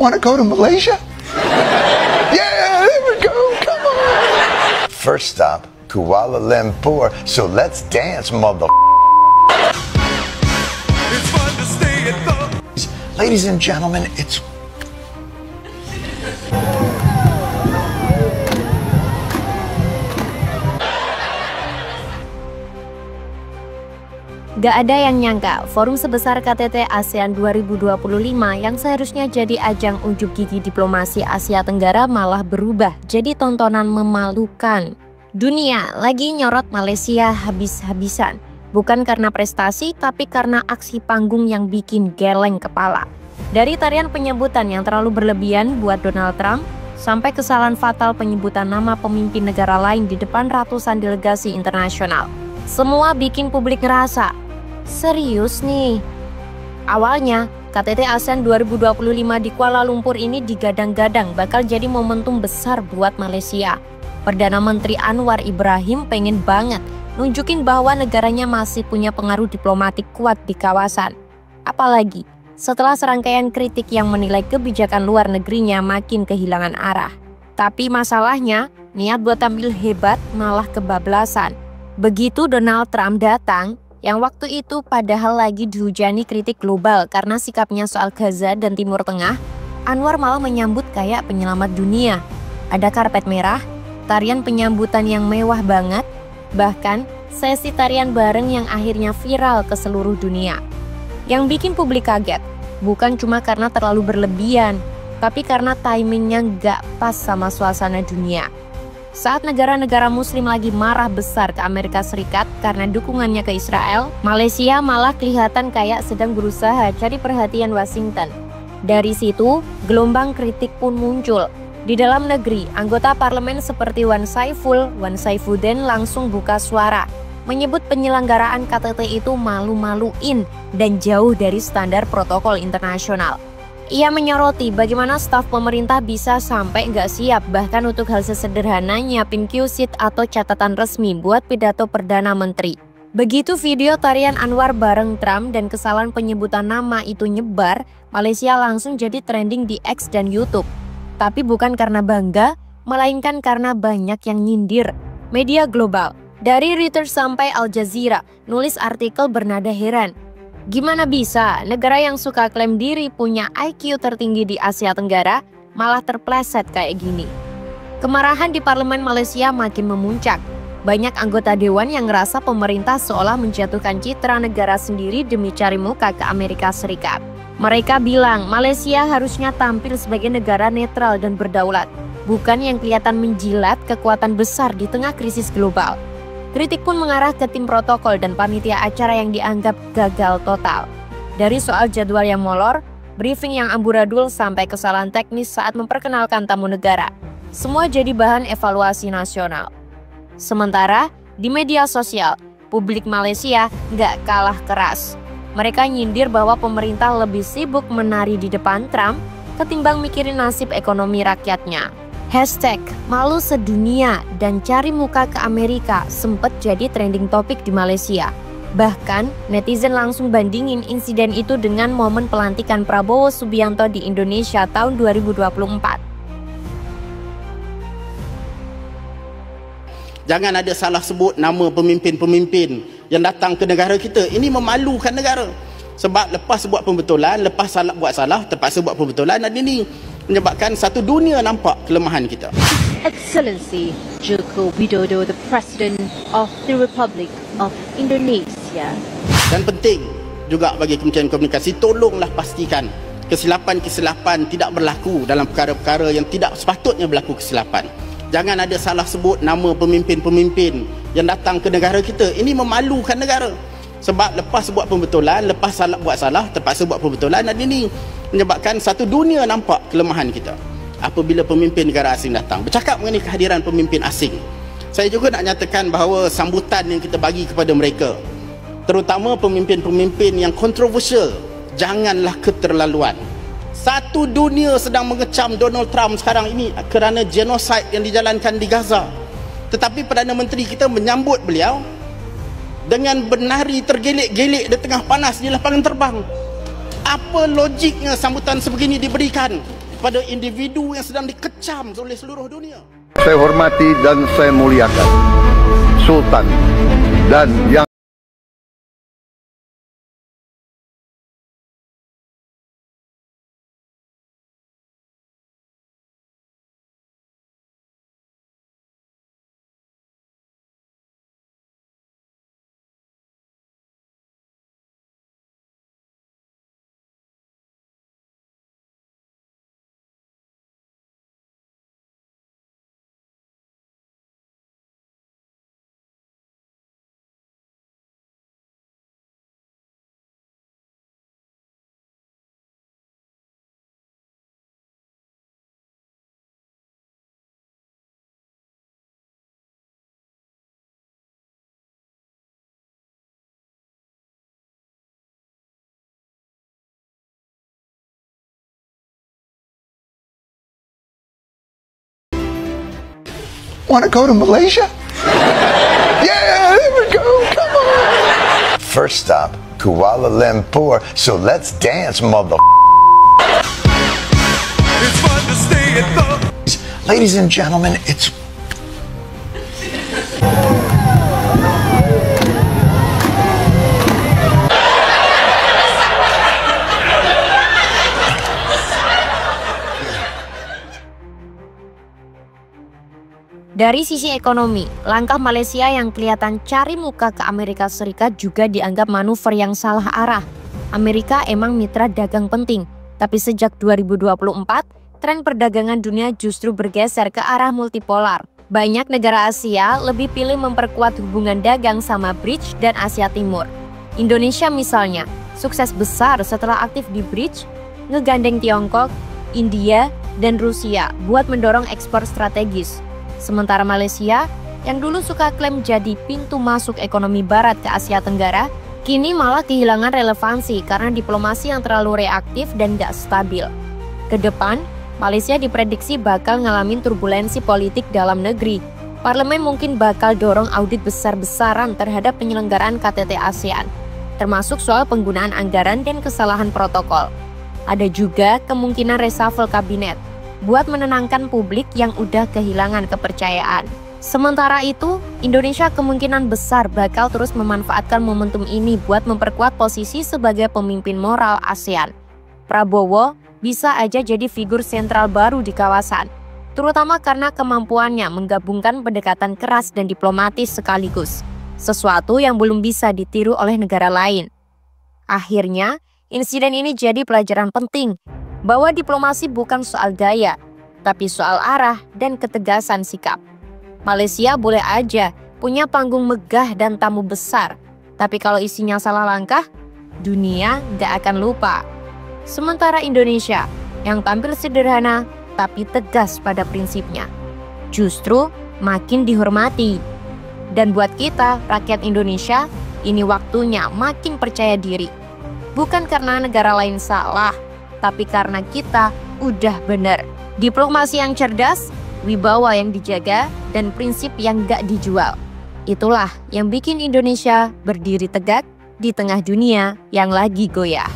Want to go to Malaysia? Yeah, there we go. Come on. First stop, Kuala Lumpur. So let's dance, mother. It's fun to stay at home. Ladies and gentlemen, it's Gak ada yang nyangka, forum sebesar KTT ASEAN 2025 yang seharusnya jadi ajang unjuk gigi diplomasi Asia Tenggara malah berubah jadi tontonan memalukan. Dunia lagi nyorot Malaysia habis-habisan, bukan karena prestasi tapi karena aksi panggung yang bikin geleng kepala. Dari tarian penyebutan yang terlalu berlebihan buat Donald Trump, sampai kesalahan fatal penyebutan nama pemimpin negara lain di depan ratusan delegasi internasional. Semua bikin publik ngerasa, serius nih. Awalnya, KTT ASEAN 2025 di Kuala Lumpur ini digadang-gadang bakal jadi momentum besar buat Malaysia. Perdana Menteri Anwar Ibrahim pengen banget nunjukin bahwa negaranya masih punya pengaruh diplomatik kuat di kawasan. Apalagi setelah serangkaian kritik yang menilai kebijakan luar negerinya makin kehilangan arah. Tapi masalahnya, niat buat tampil hebat malah kebablasan. Begitu Donald Trump datang, yang waktu itu padahal lagi dihujani kritik global karena sikapnya soal Gaza dan Timur Tengah, Anwar malah menyambut kayak penyelamat dunia. Ada karpet merah, tarian penyambutan yang mewah banget, bahkan sesi tarian bareng yang akhirnya viral ke seluruh dunia. Yang bikin publik kaget, bukan cuma karena terlalu berlebihan, tapi karena timingnya gak pas sama suasana dunia. Saat negara-negara muslim lagi marah besar ke Amerika Serikat karena dukungannya ke Israel, Malaysia malah kelihatan kayak sedang berusaha cari perhatian Washington. Dari situ, gelombang kritik pun muncul. Di dalam negeri, anggota parlemen seperti Wan Saifuddin langsung buka suara, menyebut penyelenggaraan KTT itu malu-maluin dan jauh dari standar protokol internasional. Ia menyoroti bagaimana staf pemerintah bisa sampai nggak siap bahkan untuk hal sesederhana nyiapin cue sheet atau catatan resmi buat pidato Perdana Menteri. Begitu video tarian Anwar bareng Trump dan kesalahan penyebutan nama itu nyebar, Malaysia langsung jadi trending di X dan YouTube. Tapi bukan karena bangga, melainkan karena banyak yang nyindir. Media global, dari Reuters sampai Al Jazeera, nulis artikel bernada heran. Gimana bisa negara yang suka klaim diri punya IQ tertinggi di Asia Tenggara malah terpleset kayak gini? Kemarahan di parlemen Malaysia makin memuncak. Banyak anggota dewan yang ngerasa pemerintah seolah menjatuhkan citra negara sendiri demi cari muka ke Amerika Serikat. Mereka bilang Malaysia harusnya tampil sebagai negara netral dan berdaulat, bukan yang kelihatan menjilat kekuatan besar di tengah krisis global. Kritik pun mengarah ke tim protokol dan panitia acara yang dianggap gagal total. Dari soal jadwal yang molor, briefing yang amburadul sampai kesalahan teknis saat memperkenalkan tamu negara. Semua jadi bahan evaluasi nasional. Sementara, di media sosial, publik Malaysia nggak kalah keras. Mereka nyindir bahwa pemerintah lebih sibuk menari di depan Trump ketimbang mikirin nasib ekonomi rakyatnya. #malu sedunia dan cari muka ke Amerika sempat jadi trending topik di Malaysia. Bahkan, netizen langsung bandingin insiden itu dengan momen pelantikan Prabowo Subianto di Indonesia tahun 2024. Jangan ada salah sebut nama pemimpin-pemimpin yang datang ke negara kita. Ini memalukan negara. Sebab lepas buat pembetulan, lepas buat salah, terpaksa buat pembetulan, dan ini menyebabkan satu dunia nampak kelemahan kita. Excellency Joko Widodo, the President of the Republic of Indonesia. Dan penting juga bagi Kementerian Komunikasi, tolonglah pastikan kesilapan-kesilapan tidak berlaku dalam perkara-perkara yang tidak sepatutnya berlaku kesilapan. Jangan ada salah sebut nama pemimpin-pemimpin yang datang ke negara kita. Ini memalukan negara. Sebab lepas buat pembetulan, lepas buat salah, terpaksa buat pembetulan, dan ini menyebabkan satu dunia nampak kelemahan kita. Apabila pemimpin negara asing datang, bercakap mengenai kehadiran pemimpin asing, saya juga nak nyatakan bahawa sambutan yang kita bagi kepada mereka, terutama pemimpin-pemimpin yang kontroversial, janganlah keterlaluan. Satu dunia sedang mengecam Donald Trump sekarang ini kerana genosid yang dijalankan di Gaza. Tetapi Perdana Menteri kita menyambut beliau dengan bernari tergelik-gelik di tengah panas di lapangan terbang. Apa logiknya sambutan sebegini diberikan kepada individu yang sedang dikecam oleh seluruh dunia. Saya hormati dan saya muliakan Sultan dan yang Want to go to Malaysia? Yeah, there we go. Come on. First stop, Kuala Lumpur. So let's dance, mother. It's fun to stay at the... Ladies and gentlemen, it's Dari sisi ekonomi, langkah Malaysia yang kelihatan cari muka ke Amerika Serikat juga dianggap manuver yang salah arah. Amerika emang mitra dagang penting, tapi sejak 2024, tren perdagangan dunia justru bergeser ke arah multipolar. Banyak negara Asia lebih pilih memperkuat hubungan dagang sama BRICS dan Asia Timur. Indonesia misalnya, sukses besar setelah aktif di BRICS, ngegandeng Tiongkok, India, dan Rusia buat mendorong ekspor strategis. Sementara Malaysia, yang dulu suka klaim jadi pintu masuk ekonomi barat ke Asia Tenggara, kini malah kehilangan relevansi karena diplomasi yang terlalu reaktif dan gak stabil. Kedepan, Malaysia diprediksi bakal ngalamin turbulensi politik dalam negeri. Parlemen mungkin bakal dorong audit besar-besaran terhadap penyelenggaraan KTT ASEAN, termasuk soal penggunaan anggaran dan kesalahan protokol. Ada juga kemungkinan reshuffle kabinet, buat menenangkan publik yang udah kehilangan kepercayaan. Sementara itu, Indonesia kemungkinan besar bakal terus memanfaatkan momentum ini buat memperkuat posisi sebagai pemimpin moral ASEAN. Prabowo bisa aja jadi figur sentral baru di kawasan, terutama karena kemampuannya menggabungkan pendekatan keras dan diplomatis sekaligus, sesuatu yang belum bisa ditiru oleh negara lain. Akhirnya, insiden ini jadi pelajaran penting bahwa diplomasi bukan soal gaya, tapi soal arah dan ketegasan sikap. Malaysia boleh aja punya panggung megah dan tamu besar, tapi kalau isinya salah langkah, dunia gak akan lupa. Sementara Indonesia, yang tampil sederhana tapi tegas pada prinsipnya, justru makin dihormati. Dan buat kita, rakyat Indonesia, ini waktunya makin percaya diri. Bukan karena negara lain salah, tapi karena kita udah bener. Diplomasi yang cerdas, wibawa yang dijaga, dan prinsip yang gak dijual. Itulah yang bikin Indonesia berdiri tegak di tengah dunia yang lagi goyah.